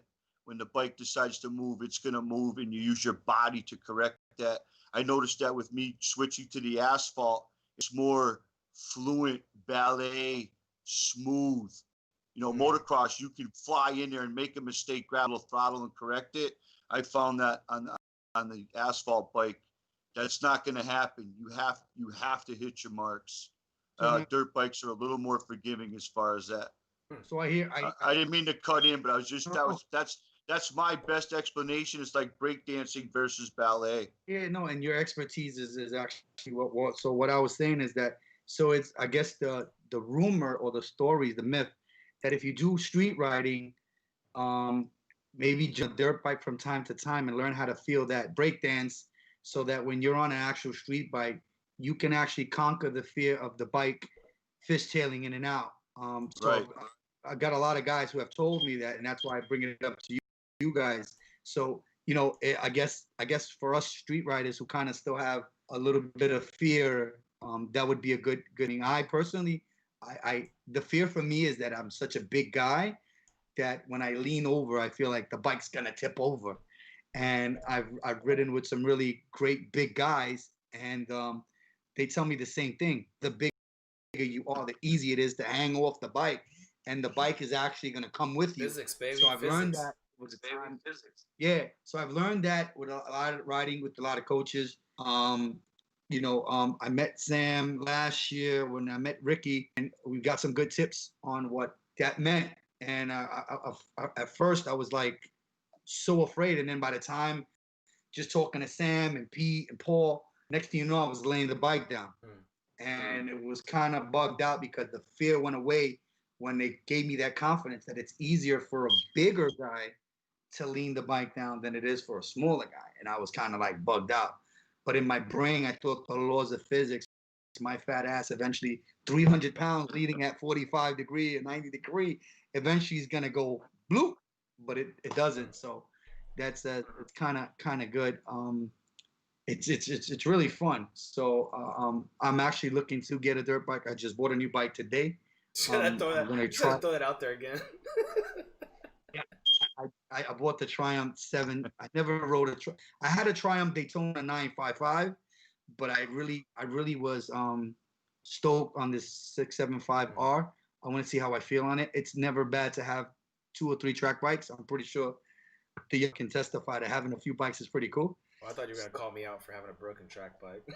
when the bike decides to move, it's going to move and you use your body to correct that. I noticed that with me switching to the asphalt, it's more fluent, ballet, smooth. Motocross, you can fly in there and make a mistake, grab a throttle and correct it. I found that on the asphalt bike, that's not going to happen. You have to hit your marks. Dirt bikes are a little more forgiving as far as that. So I hear I didn't mean to cut in, but I was just that's my best explanation. It's like breakdancing versus ballet. yeah, no, and your expertise is actually what so what I was saying is that so it's I guess the rumor or the story, the myth that if you do street riding, um, maybe jump a dirt bike from time to time and learn how to feel that break dance so that when you're on an actual street bike, you can actually conquer the fear of the bike fishtailing in and out. So Right. I got a lot of guys who have told me that, and that's why I bring it up to you guys. So I guess for us street riders who kind of still have a little bit of fear, that would be a good thing. I personally, I the fear for me is that I'm such a big guy that when I lean over, I feel like the bike's gonna tip over. And I've ridden with some really great big guys, and they tell me the same thing. The bigger you are, the easier it is to hang off the bike, and the bike is actually gonna come with you. Physics, baby. So I've learned Physics. that with the time. Yeah. So I've learned that with a lot of riding with a lot of coaches. I met Sam last year when I met Ricky, and we got some good tips on what that meant. And at first I was like so afraid, and then by the time just talking to Sam and Pete and Paul, next thing you know, I was laying the bike down, and it was kind of bugged out because the fear went away when they gave me that confidence that it's easier for a bigger guy to lean the bike down than it is for a smaller guy. And I was kind of like bugged out. But in my brain, I thought the laws of physics, my fat ass eventually 300 pounds leading at 45 degree and 90 degree, eventually is going to go bloop, but it doesn't. So that's it's kind of good. It's really fun. So I'm actually looking to get a dirt bike. I just bought a new bike today. I'm gonna throw that out there again. Yeah, I bought the Triumph 7. I never rode I had a Triumph Daytona 955, but I really was stoked on this 675R. I want to see how I feel on it. It's never bad to have 2 or 3 track bikes. I'm pretty sure Thea can testify that having a few bikes is pretty cool. Well, I thought you were gonna call me out for having a broken track bike.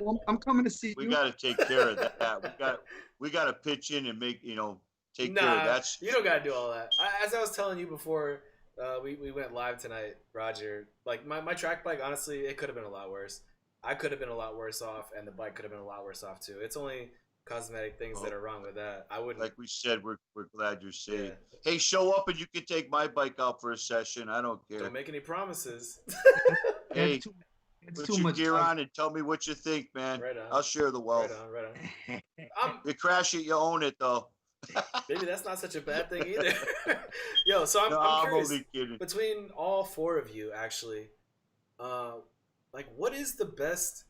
Well, I'm coming to see you. We got to take care of that. We got to pitch in and take care of that. You don't gotta do all that. As I was telling you before, we went live tonight, Roger. Like my track bike, honestly, it could have been a lot worse. I could have been a lot worse off, and the bike could have been a lot worse off too. It's only cosmetic things that are wrong with that. I wouldn't. Like we said, we're glad you're safe. Yeah. Hey, show up and you can take my bike out for a session. I don't care. Don't make any promises. Hey, It's put too your much. gear on and tell me what you think, man. Right on. I'll share the wealth. Right on. You crash it, you own it, though. Maybe that's not such a bad thing either. Yo, so I'm I'm curious. only kidding. Between all four of you, actually, like what is the best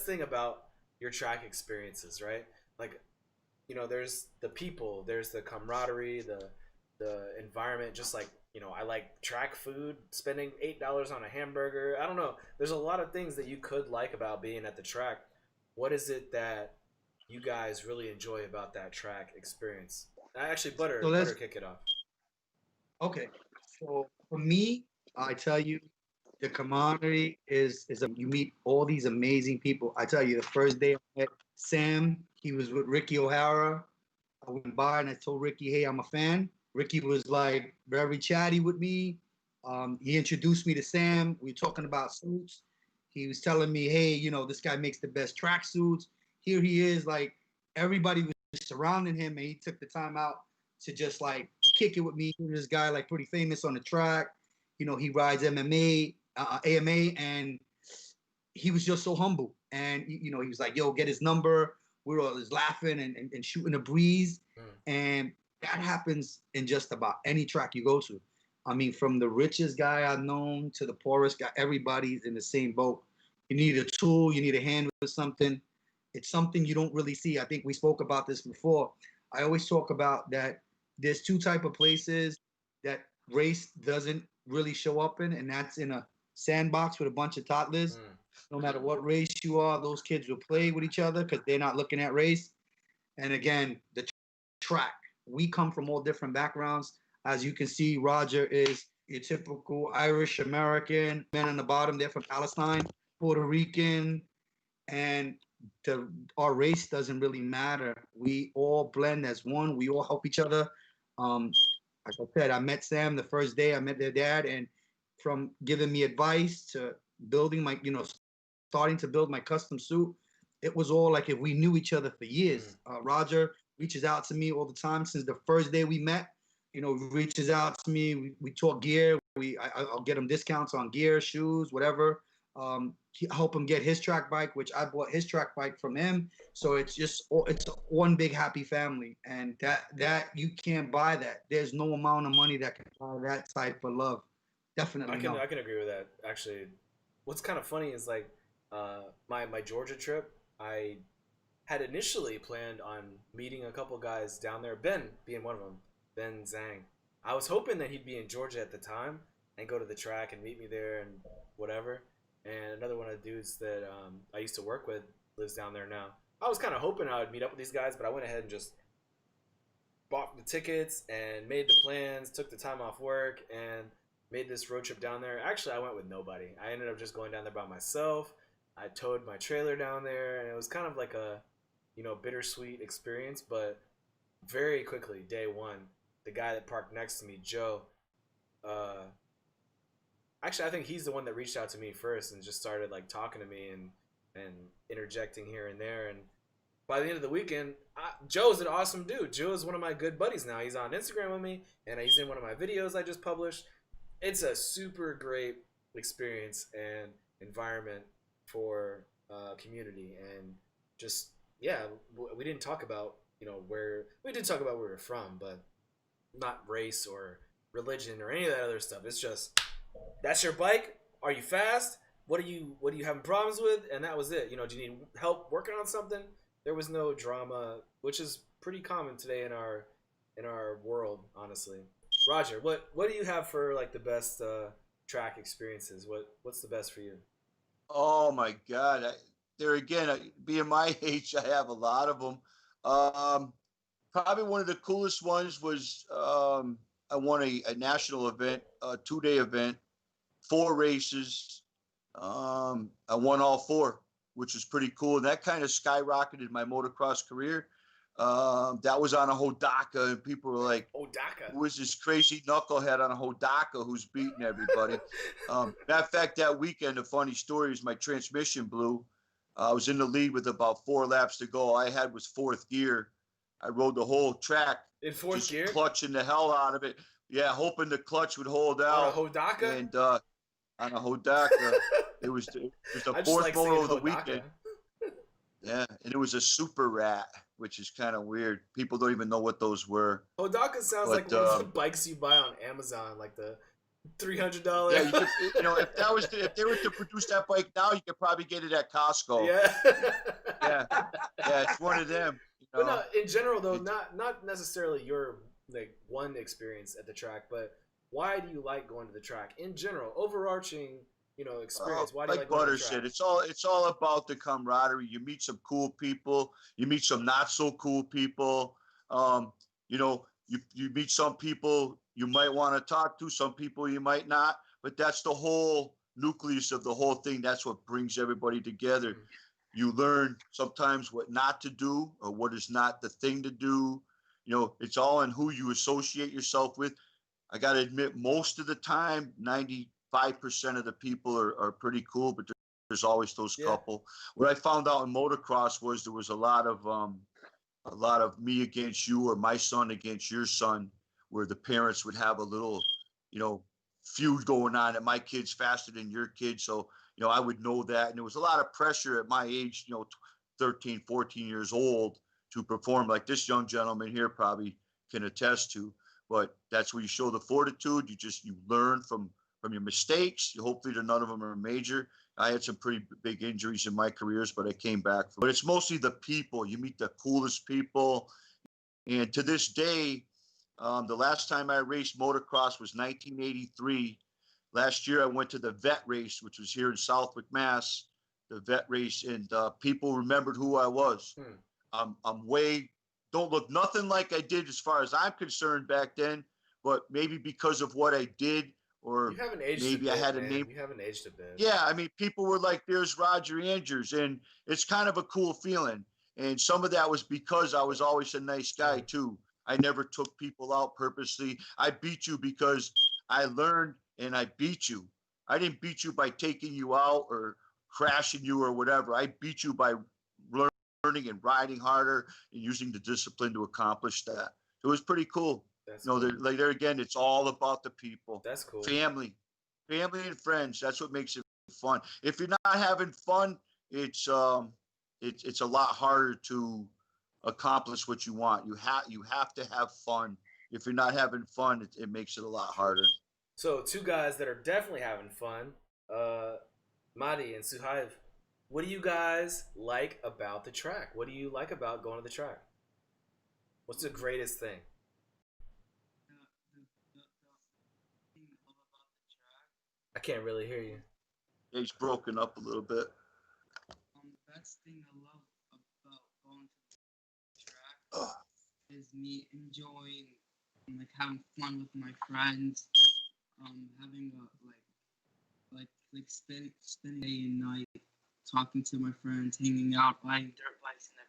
thing about your track experiences, right? Like, you know, there's the people, there's the camaraderie, the environment. Just like, you know, I like track food, spending $8 on a hamburger. I don't know. There's a lot of things that you could like about being at the track. What is it that you guys really enjoy about that track experience? Actually, Butter kick it off. Okay, so for me, I tell you, the camaraderie is you meet all these amazing people. I tell you, the first day I met Sam, he was with Ricky O'Hara. I went by and I told Ricky, hey, I'm a fan. Ricky was like very chatty with me. He introduced me to Sam. We were talking about suits. He was telling me, hey, you know, this guy makes the best track suits. Here he is, like everybody was surrounding him, and he took the time out to just like kick it with me. This guy like pretty famous on the track. You know, he rides AMA, and he was just so humble. And you know, he was like, "Yo, get his number." We were all just laughing and shooting a breeze, and that happens in just about any track you go to. I mean, from the richest guy I've known to the poorest guy, everybody's in the same boat. You need a tool, you need a hand with something. It's something you don't really see. I think we spoke about this before. I always talk about that there's two type of places that race doesn't really show up in, and that's in a sandbox with a bunch of toddlers. No matter what race you are, those kids will play with each other because they're not looking at race. And again, the track. We come from all different backgrounds. As you can see, Roger is your typical Irish American. Men on the bottom, they're from Palestine, Puerto Rican, and our race doesn't really matter. We all blend as one. We all help each other. Like I said, I met Sam the first day I met their dad, and from giving me advice to building my, you know, starting to build my custom suit, it was all like if we knew each other for years. Roger reaches out to me all the time since the first day we met. You know, reaches out to me. We talk gear. I'll get him discounts on gear, shoes, whatever. Help him get his track bike, which I bought his track bike from him. So it's one big happy family, and that you can't buy that. There's no amount of money that can buy that type of love. Definitely, I can agree with that. Actually, what's kind of funny is like my Georgia trip. I had initially planned on meeting a couple guys down there. Ben being one of them. Ben Zhang. I was hoping that he'd be in Georgia at the time and go to the track and meet me there and whatever. And another one of the dudes that I used to work with lives down there now. I was kind of hoping I would meet up with these guys, but I went ahead and just bought the tickets and made the plans, took the time off work, and made this road trip down there. Actually, I went with nobody. I ended up just going down there by myself. I towed my trailer down there, and it was kind of like a, you know, bittersweet experience. But very quickly, day one, the guy that parked next to me, Joe, actually, I think he's the one that reached out to me first and just started like talking to me and interjecting here and there. And by the end of the weekend, Joe's an awesome dude. Joe is one of my good buddies now. He's on Instagram with me, and he's in one of my videos I just published. It's a super great experience and environment for community, and just, yeah, we didn't talk about, you know, we did talk about where we're from, but not race or religion or any of that other stuff. It's just, that's your bike. Are you fast? What are you having problems with? And that was it. You know, do you need help working on something? There was no drama, which is pretty common today in our world, honestly. Roger, what do you have for like the best track experiences? What's the best for you? Oh my God! There again, being my age, I have a lot of them. Probably one of the coolest ones was I won a national event, a 2-day event, 4 races. I won all 4, which was pretty cool. And that kind of skyrocketed my motocross career. That was on a Hodaka, and people were like, Hodaka? Who is this crazy knucklehead on a Hodaka who's beating everybody? Matter of fact, that weekend, a funny story is my transmission blew. I was in the lead with about 4 laps to go. All I had was 4th gear. I rode the whole track In 4th just gear? clutching the hell out of it. Yeah, hoping the clutch would hold On a out. Hodaka? And on a Hodaka, it was the I just 4th like moto saying of the Hodaka. weekend. Yeah, and it was a super rat, which is kind of weird. People don't even know what those were. Hodaka sounds like one of the bikes you buy on Amazon, like the $300. Yeah, you could, if they were to produce that bike now, you could probably get it at Costco. Yeah. yeah, it's one of them. But no, in general though, not necessarily your like one experience at the track, but why do you like going to the track in general, overarching, experience? Why do you like going to the track? Said, it's all about the camaraderie. You meet some cool people, you meet some not so cool people. You meet some people you might want to talk to, some people you might not, but that's the whole nucleus of the whole thing. That's what brings everybody together. Mm-hmm. You learn sometimes what not to do or what is not the thing to do. It's all in who you associate yourself with. I got to admit, most of the time, 95% of the people are pretty cool, but there's always those couple. What I found out in motocross was there was a lot of me against you or my son against your son, where the parents would have a little, feud going on that my kid's faster than your kid. So, I would know that. And there was a lot of pressure at my age, 13, 14 years old to perform like this young gentleman here probably can attest to. But that's where you show the fortitude. You learn from your mistakes. Hopefully none of them are major. I had some pretty big injuries in my careers, but I came back. But it's mostly the people. You meet the coolest people. And to this day, the last time I raced motocross was 1983. Last year, I went to the vet race, which was here in Southwick, Mass, the vet race, and people remembered who I was. I'm don't look nothing like I did as far as I'm concerned back then, but maybe because of what I did, or you haven't aged maybe a bit, I had man. a name. You haven't aged a bit. Yeah, I mean, people were like, "There's Roger Andrews," and it's kind of a cool feeling. And some of that was because I was always a nice guy too. I never took people out purposely. I beat you because I learned and I beat you. I didn't beat you by taking you out or crashing you or whatever. I beat you by learning and riding harder and using the discipline to accomplish that. It was pretty cool. Cool. There again, it's all about the people. That's cool. Family and friends. That's what makes it fun. If you're not having fun, it's a lot harder to accomplish what you want. You have to have fun. If you're not having fun, it makes it a lot harder. So 2 guys that are definitely having fun, Madi and Suhaib. What do you guys like about the track? What do you like about going to the track? What's the greatest thing? I can't really hear you. He's broken up a little bit. The best thing I love about going to the track is me enjoying, like, having fun with my friends, having spending day and night talking to my friends, hanging out, riding dirt bikes in the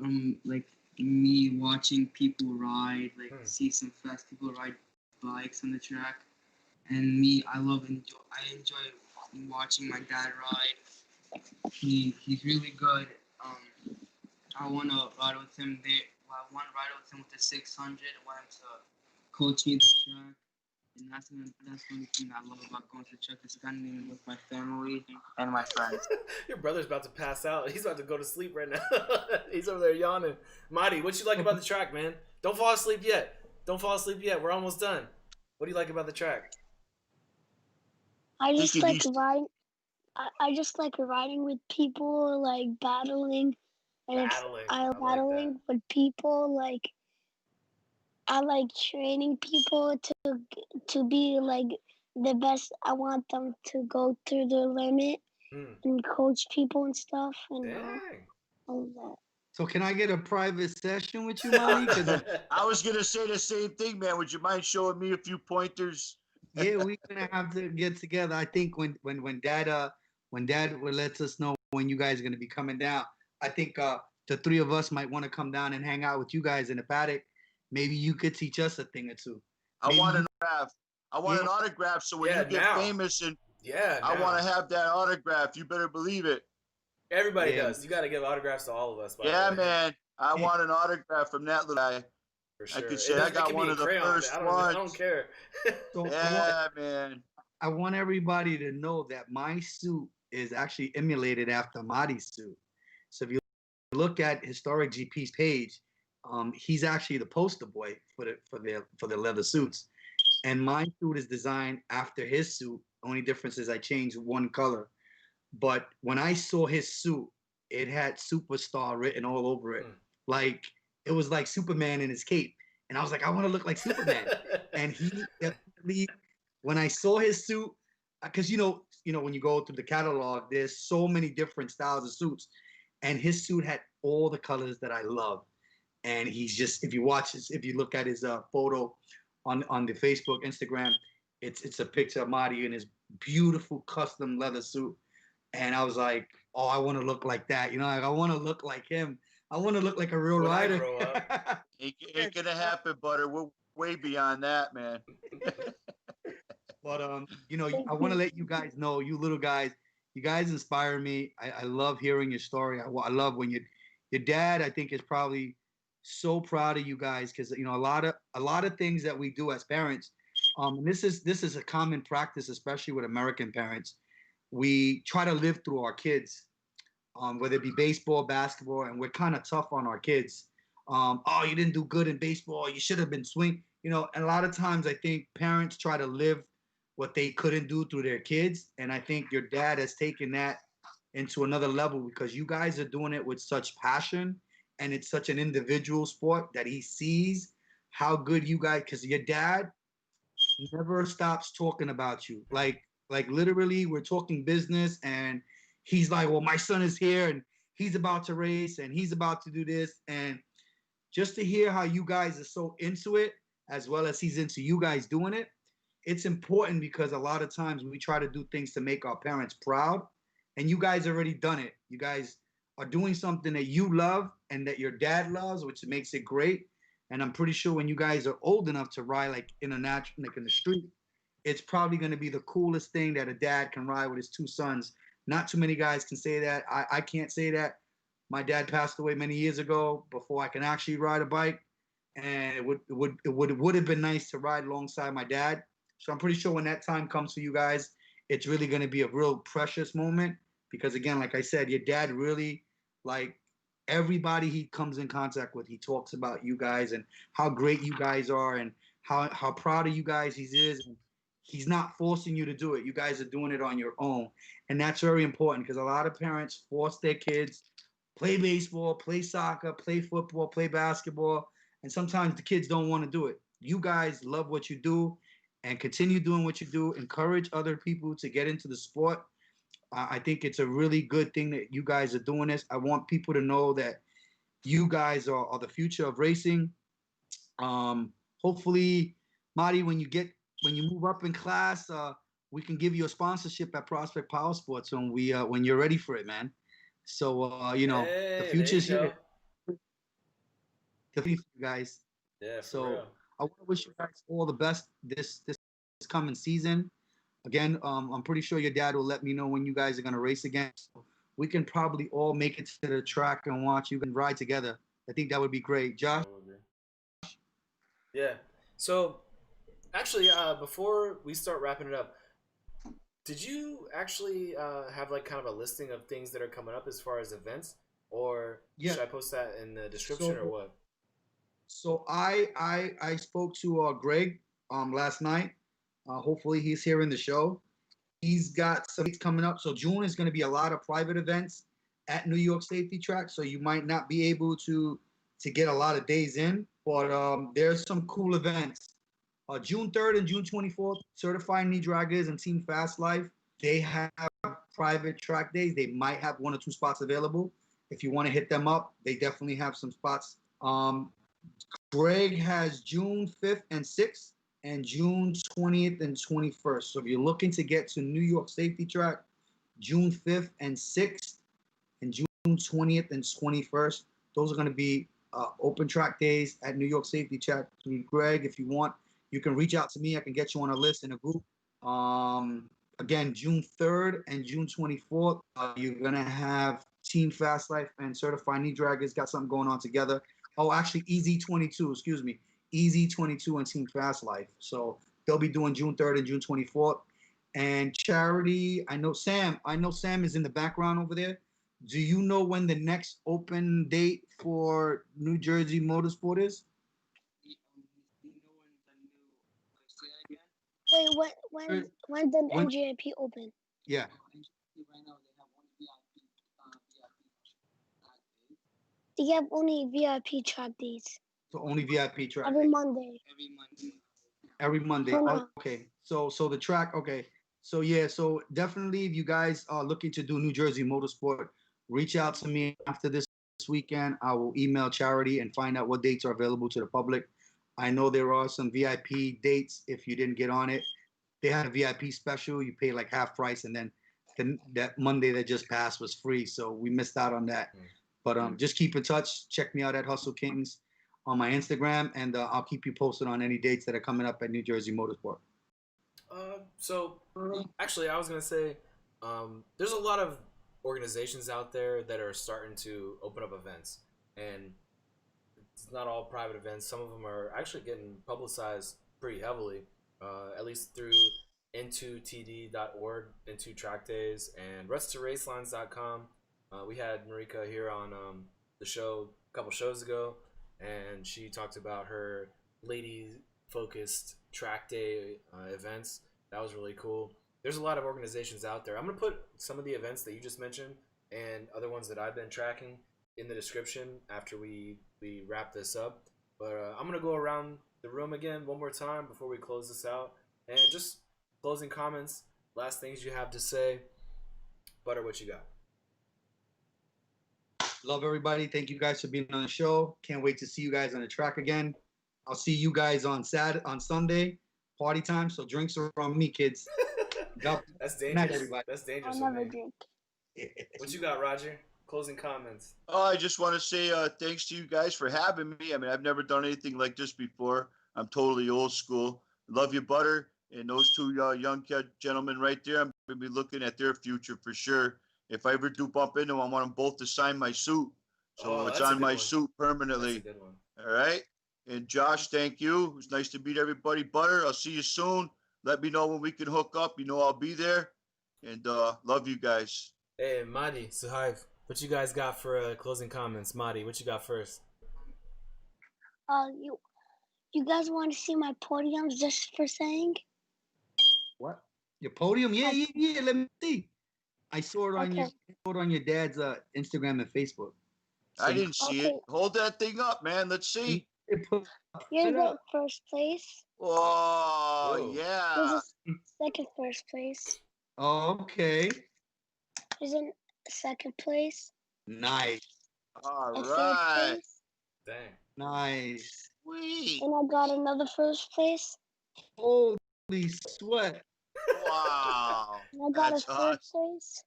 paddock. Like me watching people ride, see some fast people ride bikes on the track. And me, I enjoy watching my dad ride. He's really good. I want to ride with him there. I want to ride with him with the 600. I want him to coach me the track. And that's the only thing I love about going to the track, is spending with my family and my friends. Your brother's about to pass out. He's about to go to sleep right now. He's over there yawning. Madi, what you like about the track, man? Don't fall asleep yet. We're almost done. What do you like about the track? I just like riding. I just like riding with people, like battling, and battling with people. Like, I like training people to be like the best. I want them to go through their limit and coach people and stuff and all that. So can I get a private session with you, Monty? I was gonna say the same thing, man. Would you mind showing me a few pointers? Yeah, we're gonna have to get together. I think when Dad will let us know when you guys are gonna be coming down. I think the 3 of us might want to come down and hang out with you guys in the paddock. Maybe you could teach us a thing or two. I want an autograph. I want an autograph. So when you get famous and I want to have that autograph. You better believe it. Everybody Yeah. does. You got to give autographs to all of us. By Yeah, the way. man. I want an autograph from that little guy. For sure. I could say I It got can one be of the crayon. first I ones. don't care. So Yeah, man. I want everybody to know that my suit is actually emulated after Marty's suit. So if you look at Historic GP's page, he's actually the poster boy for the leather suits. And my suit is designed after his suit. Only difference is I changed one color. But when I saw his suit, it had superstar written all over it. Like it was like Superman in his cape. And I was like, I want to look like Superman. And he definitely, when I saw his suit, because when you go through the catalog, there's so many different styles of suits. And his suit had all the colors that I love. And he's just, if you look at his photo on the Facebook, Instagram, it's a picture of Marty in his beautiful custom leather suit. And I was like, oh, I want to look like that. Like, I want to look like him. I want to look like a real When I rider. grow up. Ain't gonna happen, Butter. We're way beyond that, man. But I want to let you guys know, you little guys, you guys inspire me. I love hearing your story. I love when your dad, I think, is probably so proud of you guys because a lot of things that we do as parents. And this is a common practice, especially with American parents. We try to live through our kids, whether it be baseball, basketball, and we're kind of tough on our kids. Oh, you didn't do good in baseball. You should have been swing. And a lot of times I think parents try to live what they couldn't do through their kids. And I think your dad has taken that into another level because you guys are doing it with such passion and it's such an individual sport that he sees how good you guys, because your dad never stops talking about you. Like literally we're talking business and he's like, well, my son is here and he's about to race and he's about to do this. And just to hear how you guys are so into it, as well as he's into you guys doing it, it's important because a lot of times we try to do things to make our parents proud. And you guys already done it. You guys are doing something that you love and that your dad loves, which makes it great. And I'm pretty sure when you guys are old enough to ride like in the street, it's probably going to be the coolest thing that a dad can ride with his two sons. Not too many guys can say that. I can't say that. My dad passed away many years ago before I can actually ride a bike, and it would have been nice to ride alongside my dad. So I'm pretty sure when that time comes for you guys, it's really going to be a real precious moment because again, like I said, your dad really, like, everybody he comes in contact with, he talks about you guys and how great you guys are and how proud of you guys he is. And he's not forcing you to do it. You guys are doing it on your own. And that's very important because a lot of parents force their kids play baseball, play soccer, play football, play basketball, and sometimes the kids don't want to do it. You guys love what you do and continue doing what you do. Encourage other people to get into the sport. I think it's a really good thing that you guys are doing this. I want people to know that you guys are the future of racing. Hopefully, Marty, when you move up in class, we can give you a sponsorship at Prospect Power Sports when you're ready for it, man. So the future's here. The future, guys. Yeah. So I want to wish you guys all the best this coming season. Again, I'm pretty sure your dad will let me know when you guys are gonna race again. So we can probably all make it to the track and watch you can ride together. I think that would be great, Josh. Yeah. So, actually, before we start wrapping it up, did you actually have like kind of a listing of things that are coming up as far as events, or should I post that in the description or what? So I spoke to Greg last night. Hopefully he's hearing the show. He's got some dates coming up. So June is going to be a lot of private events at New York Safety Track. So you might not be able to get a lot of days in, but there's some cool events. June 3rd and June 24th, Certified Knee Draggers and Team Fast Life, they have private track days. They might have 1 or 2 spots available. If you want to hit them up, they definitely have some spots. Greg has June 5th and 6th and June 20th and 21st. So if you're looking to get to New York Safety Track, June 5th and 6th and June 20th and 21st, those are going to be open track days at New York Safety Track. Greg, if you want, you can reach out to me. I can get you on a list in a group. again, June 3rd and June 24th, you're gonna have Team Fast Life and Certified Knee Draggers got something going on together. Oh, actually, EZ22, excuse me, EZ22 and Team Fast Life. So they'll be doing June 3rd and June 24th. And Charity, I know Sam. I know Sam is in the background over there. Do you know when the next open date for New Jersey Motorsport is? Wait, when did When- NJP open? Yeah. They have only VIP track dates So only VIP track. every Monday. Every Monday. For Oh, now. okay. So the track. Okay. So yeah. So definitely, if you guys are looking to do New Jersey Motorsport, reach out to me after this weekend. I will email Charity and find out what dates are available to the public. I know there are some VIP dates. If you didn't get on it, they had a VIP special. You pay like half price, and then that Monday that just passed was free. So we missed out on that. But just keep in touch. Check me out at Hustle Kings on my Instagram, and I'll keep you posted on any dates that are coming up at New Jersey Motorsport. So actually, I was gonna say, there's a lot of organizations out there that are starting to open up events, and it's not all private events. Some of them are actually getting publicized pretty heavily, at least through into.td.org, Into Track Days, and RestorRacelines.com. We had Marika here on the show a couple shows ago, and she talked about her lady-focused track day events. That was really cool. There's a lot of organizations out there. I'm going to put some of the events that you just mentioned and other ones that I've been tracking in the description after we wrap this up. But I'm going to go around the room again one more time before we close this out. And just closing comments, last things you have to say. Butter, what you got? Love everybody. Thank you guys for being on the show. Can't wait to see you guys on the track again. I'll see you guys on Sunday, party time. So drinks are on me, kids. That's Good night, dangerous. everybody. That's dangerous. I'll never with me. drink. What you got, Roger? Closing comments. Oh, I just want to say thanks to you guys for having me. I mean, I've never done anything like this before. I'm totally old school. Love you, Butter, and those two young gentlemen right there. I'm going to be looking at their future for sure. If I ever do bump into them, I want them both to sign my suit. So it's on my suit permanently. That's a good one. All right. And Josh, thank you. It was nice to meet everybody. Butter, I'll see you soon. Let me know when we can hook up. You know I'll be there. And love you guys. Hey, Madi, Suhaib, what you guys got for closing comments? Madi, what you got first? You guys want to see my podiums just for saying? What? Your podium? Yeah. Let me see. I saw it on Okay. your dad's Instagram and Facebook. So I didn't see it. Okay. Hold that thing up, man. Let's see. You're the first place. Oh, Whoa. yeah. There's a second first place. Oh, okay. There's a second place. Nice. All A third right. place. Dang. Nice. Sweet. And I got another first place. Holy sweat. Wow. And I got That's a third awesome. place.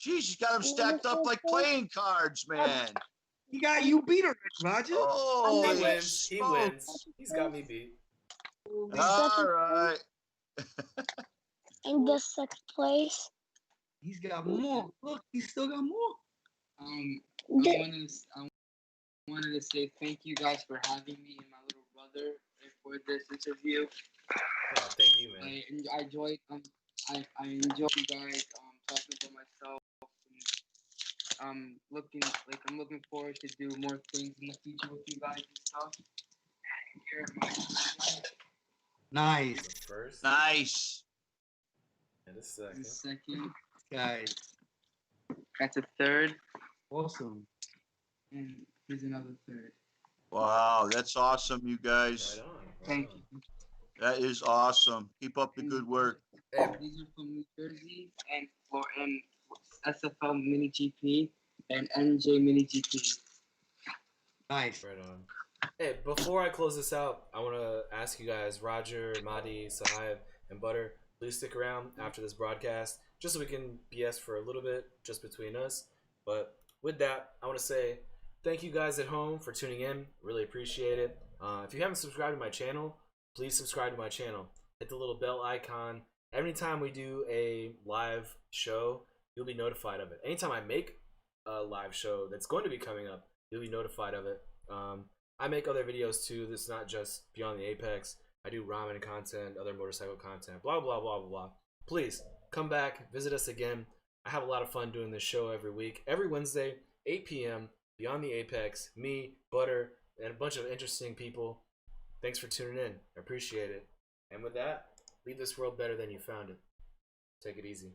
Jeez, she's got them stacked up like playing cards, man. You beat her, Roger. Oh, He wins. He Oh. wins. He's got me beat. all right. In the second place. He's got more. Look, he's still got more. I The- wanted to say thank you guys for having me and my little brother for this interview. Oh, thank you, man. I enjoyed I enjoyed you guys talking about myself. And, I'm looking forward to do more things in the future with you guys and stuff. Here, Nice, The first Nice. and the second. the second, guys. that's a third, Awesome. and here's another third. Wow, that's awesome, you guys. Right on. Thank on. you. That is awesome. Keep up the good work. Hey, These are from New Jersey and SFL Mini GP and NJ Mini GP. Nice. right on. Hey, before I close this out, I want to ask you guys, Roger, Madi, Sahaib, and Butter, please stick around after this broadcast, just so we can BS for a little bit, just between us. But with that, I want to say thank you guys at home for tuning in. Really appreciate it. If you haven't subscribed to my channel, please subscribe to my channel. Hit the little bell icon Anytime we do a live show, you'll be notified of it. Anytime I make a live show that's going to be coming up, you'll be notified of it. I make other videos too. This is not just Beyond the Apex. I do ramen content, other motorcycle content, blah, blah, blah, blah, blah. Please come back, visit us again. I have a lot of fun doing this show every week. Every Wednesday, 8 p.m., Beyond the Apex, me, Butter, and a bunch of interesting people. Thanks for tuning in. I appreciate it. And with that, leave this world better than you found it. Take it easy.